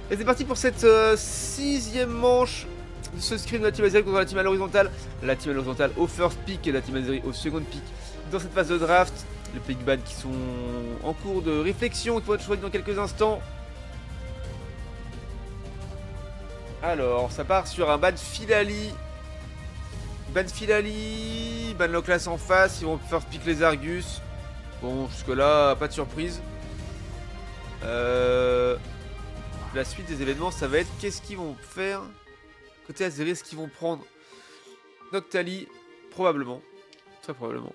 Et c'est parti pour cette sixième manche de ce scrim de la team Azeri contre la team à l'horizontale. La team à l'horizontale au first pick et la team Azeri au second pick. Dans cette phase de draft, les pick ban qui sont en cours de réflexion, qui vont être choisis dans quelques instants. Alors, ça part sur un ban Filali. Ban Filali, ban Loclas en face, ils vont first pick les Argus. Bon, jusque là, pas de surprise. La suite des événements, ça va être qu'est-ce qu'ils vont faire. Côté Azeri, est-ce qu'ils vont prendre Noctali? Probablement. Très probablement.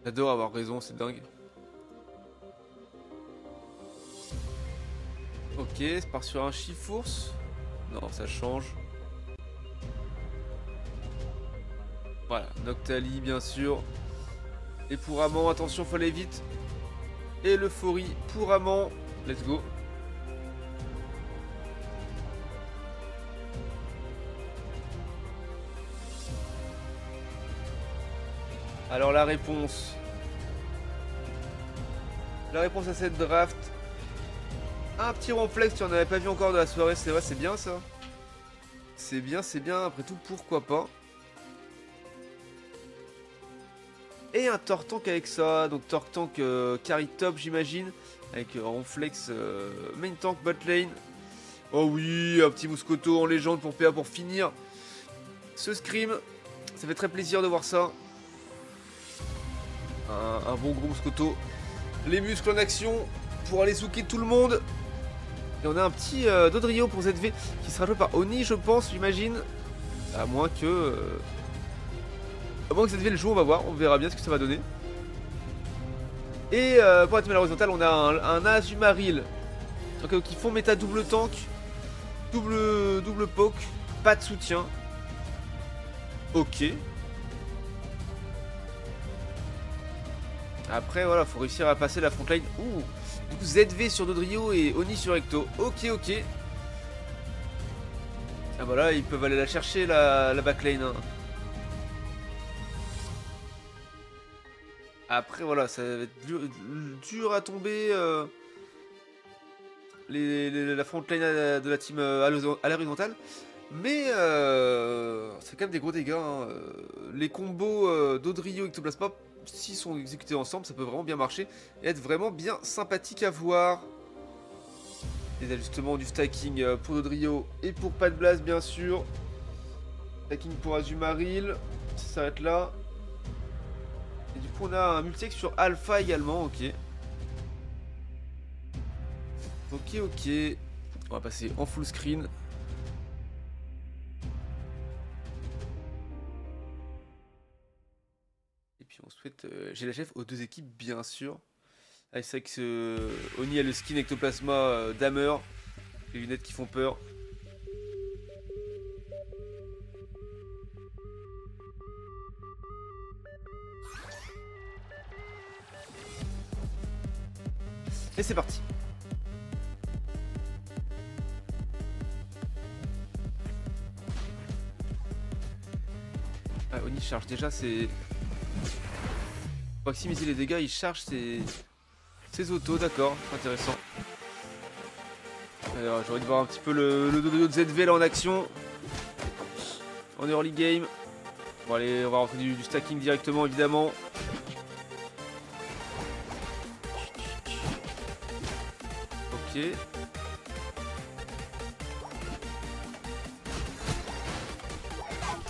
J'adore avoir raison, c'est dingue. Ok, c'est part sur un Chifours. Non, ça change. Voilà, Noctali bien sûr. Et pour Amant, attention, faut aller vite. Et l'euphorie pour Amant. Let's go. Alors la réponse. La réponse à cette draft. Un petit ronflex, tu en avais pas vu encore de la soirée, c'est vrai, c'est bien ça. C'est bien, après tout, pourquoi pas. Et un Tortank avec ça, donc Tortank carry top j'imagine. Avec ronflex main tank bot lane. Oh oui, un petit Mouscoto en légende pour PA pour finir ce scrim. Ça fait très plaisir de voir ça. Un bon gros Mouscoto. Les muscles en action pour aller zouker tout le monde. Et on a un petit Dodrio pour ZV qui sera joué par Oni, je pense, j'imagine. À moins que ZV le joue, on va voir, on verra bien ce que ça va donner. Et pour la team à l'horizontale, on a un Azumarill. Donc, qui font méta double tank, double poke, pas de soutien. Ok. Après, voilà, faut réussir à passer la frontline. Ouh, du coup, ZV sur Dodrio et Oni sur Ecto. Ok. Ah bah là, ils peuvent aller la chercher, la backlane. Hein. Après, voilà, ça va être dur à tomber. La frontline de la team à l'horizontale. Mais c'est quand même des gros dégâts. Hein. Les combos Dodrio et Ectoplasma, s'ils sont exécutés ensemble, ça peut vraiment bien marcher et être vraiment bien sympathique à voir. Les ajustements du stacking pour Dodrio et pour Pat Blast, bien sûr. Stacking pour Azumarill, ça s'arrête là. Et du coup, on a un multi sur Alpha également, ok. Ok. On va passer en full screen. On souhaite GLHF aux deux équipes, bien sûr. Ah, c'est vrai que Oni a le skin Ectoplasma Damer. Les lunettes qui font peur. Et c'est parti. Ah, Oni charge déjà ses... Pour maximiser les dégâts, il charge ses autos, d'accord, intéressant. Alors j'ai envie de voir un petit peu le dodo de ZV là en action. En early game. Bon allez, on va rentrer du stacking directement évidemment. Ok.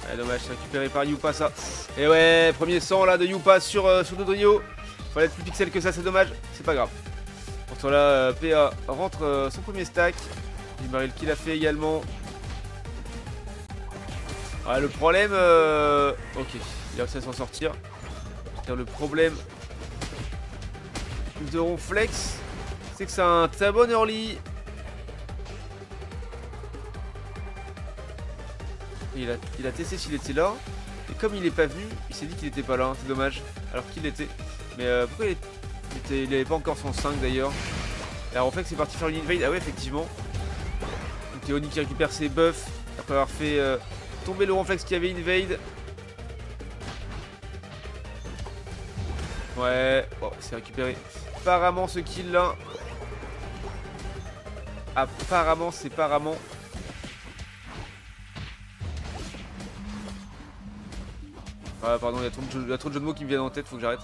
Ah, dommage, c'est récupéré par Yupa ça. Et ouais, premier sang là de Yupa sur Dodrio. Fallait être plus pixel que ça, c'est dommage, c'est pas grave. Pourtant là, PA rentre son premier stack. Azumarill qui l'a fait également. Ah, le problème... Ok, il a réussi à s'en sortir. Le problème de Ronflex, c'est que c'est un très bon early. Il a testé s'il était là. Et comme il est pas venu, il s'est dit qu'il était pas là, hein, c'est dommage. Alors qu'il l'était. Mais pourquoi il avait pas encore son 5 d'ailleurs. Et alors Ronflex est parti faire une invade. Ah ouais, effectivement. Donc Oni qui récupère ses buffs après avoir fait tomber le Ronflex qui avait invade. Ouais, bon, c'est récupéré. Apparemment ce kill là. Apparemment c'est apparemment. Ah pardon, il y a trop de jeux de mots qui me viennent en tête, faut que j'arrête.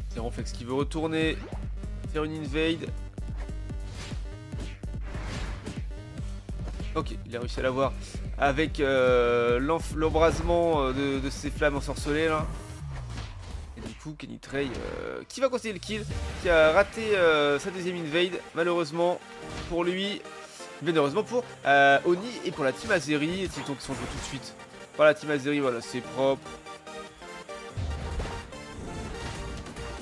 C'est Ronflex qui veut retourner, faire une invade. Ok, il a réussi à l'avoir avec l'embrasement de ses flammes ensorcelées là. Et du coup, Kenny Trey qui va considérer le kill, qui a raté sa deuxième invade, malheureusement pour lui. Bien heureusement pour Oni et pour la team Azeri, qui sont joués tout de suite. Voilà, la team Azeri, voilà, c'est propre.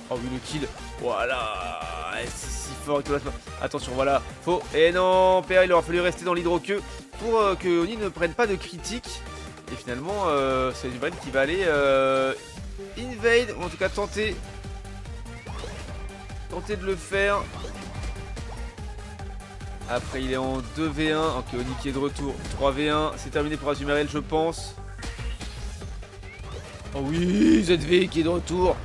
Oh oui, le kill, voilà, c'est si fort. Attention, voilà, faux. Et non, PA, il aura fallu rester dans l'hydro-queue pour que Oni ne prenne pas de critique. Et finalement, c'est Dubrel qui va aller invade, ou en tout cas tenter de le faire. Après il est en 2v1, ok, Oni qui est de retour, 3v1, c'est terminé pour Azumarill je pense. Oh oui, ZV qui est de retour.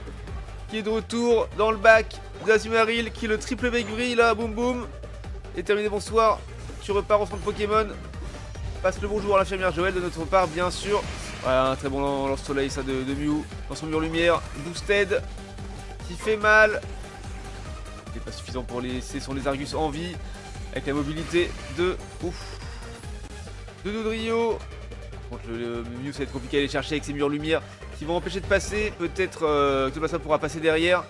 Qui est de retour dans le bac d'Azumarill, qui est le triple bakery là, boum boum. Et terminé, bonsoir, tu repars au centre Pokémon. Passe le bonjour à l'infirmière Joël de notre part bien sûr. Voilà, un très bon lance-soleil ça de Mew, dans son mur lumière, boosted, qui fait mal. C'est pas suffisant pour laisser son Lézargus en vie. Avec la mobilité de Dodrio. Contre le Mew ça va être compliqué à aller chercher avec ses murs lumière qui vont empêcher de passer. Peut-être que Tobasa pourra passer derrière.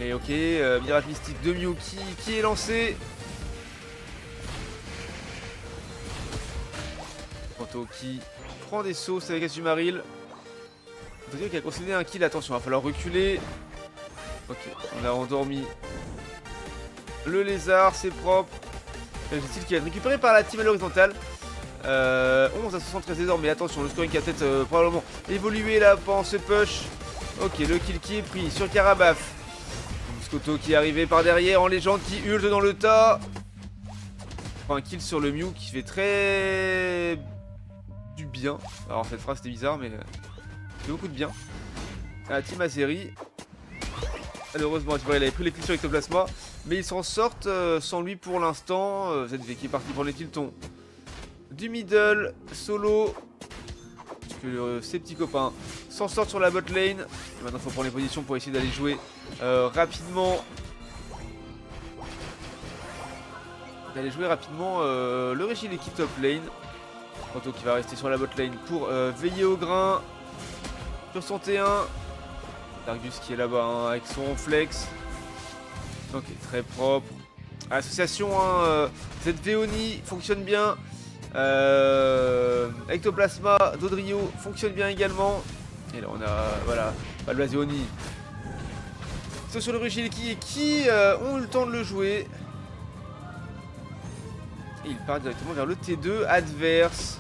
Et ok, Mirage Mystique de Mew qui est lancé. Kanto qui prend des sauces avec Azumarill. Dodrio qui a concédé un kill, attention, il va falloir reculer. Ok, on a endormi le lézard, c'est propre. J'ai-t-il qui va être récupéré par la team à l'horizontale. 11 à 73 désormais. Attention, le scoring qui a peut-être probablement évolué là pendant ce push. Ok, le kill qui est pris sur Carabaf. Moscoto qui est arrivé par derrière en légende qui hurle dans le tas. Un kill sur le Mew qui fait très du bien. Alors cette phrase c'était bizarre mais fait beaucoup de bien. La team Azeri. Malheureusement, il avait pris les kills sur Ectoplasma, mais ils s'en sortent sans lui pour l'instant. ZV qui est parti prendre les tiltons du middle, solo, puisque ses petits copains s'en sortent sur la bot lane. Et maintenant, il faut prendre les positions pour essayer d'aller jouer rapidement. Le Regieleki top lane. Kanto qui va rester sur la bot lane pour veiller au grain. Sur son T1. Dargus qui est là-bas hein, avec son flex. Ok, très propre. Association hein, ZV Oni fonctionne bien. Ectoplasma Dodrio fonctionne bien également. Et là on a voilà Balbaz et Oni qui sont sur le Regieleki et qui ont eu le temps de le jouer. Et il part directement vers le T2 adverse.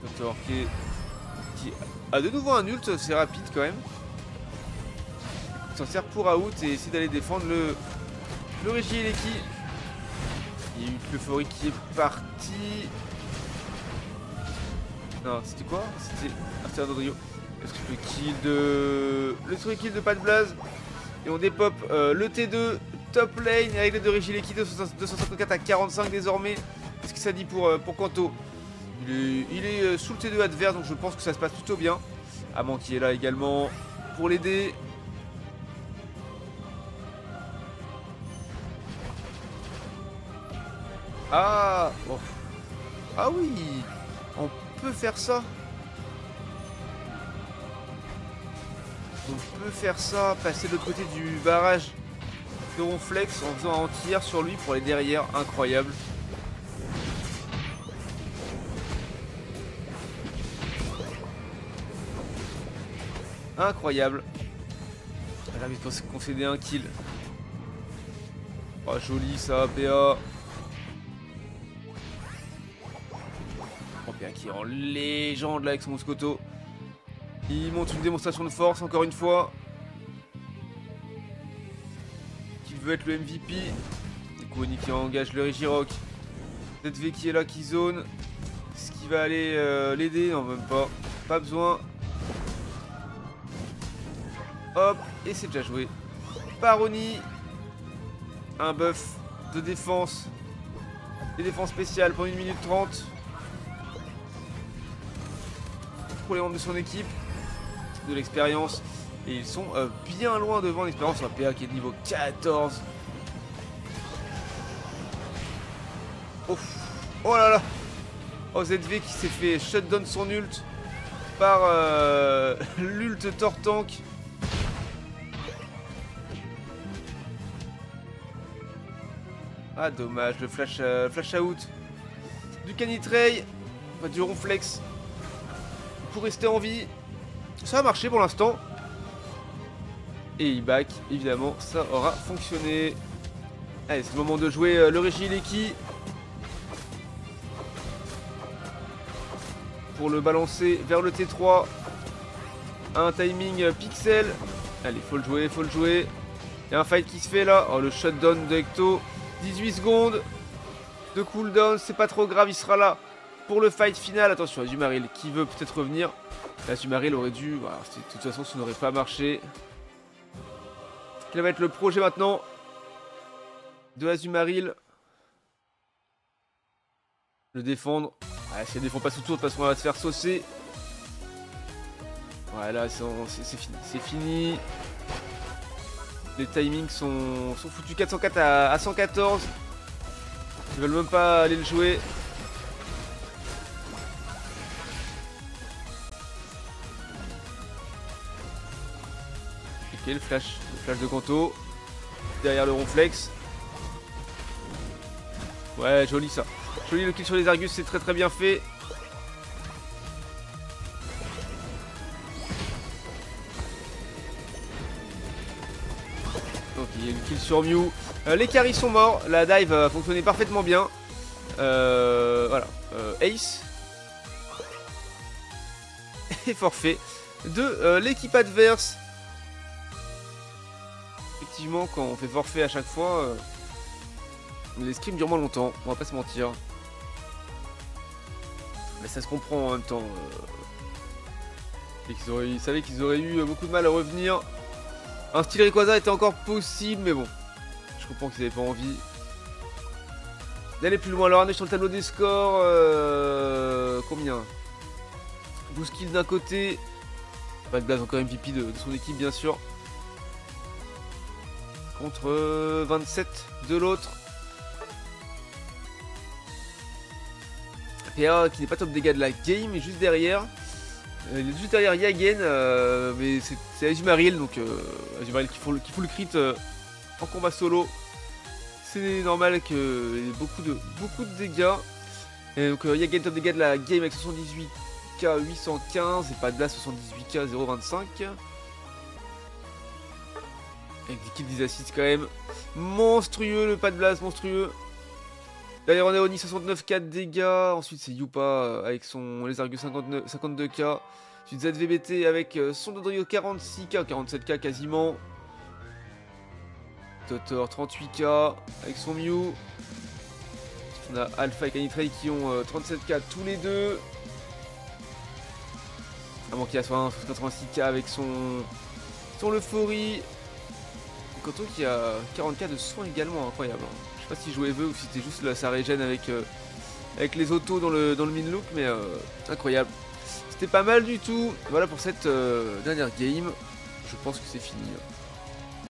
Doctor qui a de nouveau un ult, c'est rapide quand même. S'en sert pour out et essayer d'aller défendre le Regieleki. Il y a eu l'euphorie qui est parti. Non, c'était quoi? C'était un Dodrio. Le truc kill de Pat Blaze. Et on dépop le T2 top lane avec les deux Regieleki de 254 à 45 désormais. Qu'est-ce que ça dit pour Kanto? Il est sous le T2 adverse donc je pense que ça se passe plutôt bien. Amant qui est là également pour l'aider. Ah oh. Ah oui, on peut faire ça. On peut faire ça, passer de l'autre côté du barrage de Ronflex en faisant un anti-air sur lui pour aller derrière, incroyable. Incroyable. Elle a envie de concéder un kill. Oh joli ça, PA. PA qui est en légende là avec son Moscoto. Il monte une démonstration de force encore une fois. Qu'il veut être le MVP. Du coup Oni qui engage le Regirock. ZV qui est là, qui zone. qui va aller l'aider. Non, même pas. Pas besoin. Hop, et c'est déjà joué. Paroni. Un buff de défense. Des défenses spéciales pour 1 minute 30. Pour les membres de son équipe. De l'expérience. Et ils sont bien loin devant l'expérience sur la PA qui est de niveau 14. Ouf. Oh là là. Oh, ZV qui s'est fait shutdown son ult par l'ult Tortank. Ah dommage, le flash out du Canitrey, enfin, du Ronflex pour rester en vie. Ça a marché pour l'instant. Et il back, évidemment, ça aura fonctionné. Allez, c'est le moment de jouer le Regileki. Pour le balancer vers le T3. Un timing pixel. Allez, faut le jouer, faut le jouer. Il y a un fight qui se fait là. Oh, le shutdown de Ecto. 18 secondes de cooldown, c'est pas trop grave, il sera là pour le fight final. Attention, Azumarill qui veut peut-être revenir. Azumarill aurait dû... Voilà, de toute façon, ça n'aurait pas marché. Quel va être le projet maintenant de Azumarill? Le défendre. Ah, si elle défend pas sous tour, de toute façon, elle va se faire saucer. Voilà, c'est fini. C'est fini. Les timings sont foutus. 404 à 114. Ils veulent même pas aller le jouer. Ok, le flash de Kanto. Derrière le Ronflex. Ouais, joli ça. Joli le kill sur les Argus, c'est très bien fait. Donc il y a une kill sur Mew. Les carries sont morts. La dive a fonctionné parfaitement bien. Voilà. Ace. Et forfait de l'équipe adverse. Effectivement, quand on fait forfait à chaque fois, les scrims durent moins longtemps. On va pas se mentir. Mais ça se comprend en même temps. Ils savaient qu'ils auraient eu beaucoup de mal à revenir. Un style Rayquaza était encore possible, mais bon. Je comprends qu'ils n'avaient pas envie d'aller plus loin. Alors, on est sur le tableau des scores. Combien 12 kills d'un côté. Pas de Blaze, encore MVP de son équipe, bien sûr. Contre 27 de l'autre. PA qui n'est pas top dégâts de la game, mais juste derrière. Il est juste derrière Yagen, mais c'est Azumarill, donc Azumarill qui fout le crit en combat solo. C'est normal qu'il y ait beaucoup de dégâts. Et donc Yagen top dégâts de la game avec 78k 815 et pas de blast 78k 025. Avec des kills, des assists quand même. Monstrueux le pas de blast, monstrueux. D'ailleurs on a Oni 69k de dégâts. Ensuite c'est Yupa avec son les Argus 52k. Ensuite ZVBT avec son Dodrio 46k, 47k quasiment. Totor 38k avec son Mew. On a Alpha et Canitrey qui ont 37k tous les deux. Avant qu'il y a 86k avec son Euphorie. Kanto qui a 40k de soins également, incroyable. Je sais pas si jouait Veu ou si c'était juste là, sa régène avec les autos dans le min look, mais incroyable. C'était pas mal du tout. Voilà pour cette dernière game. Je pense que c'est fini.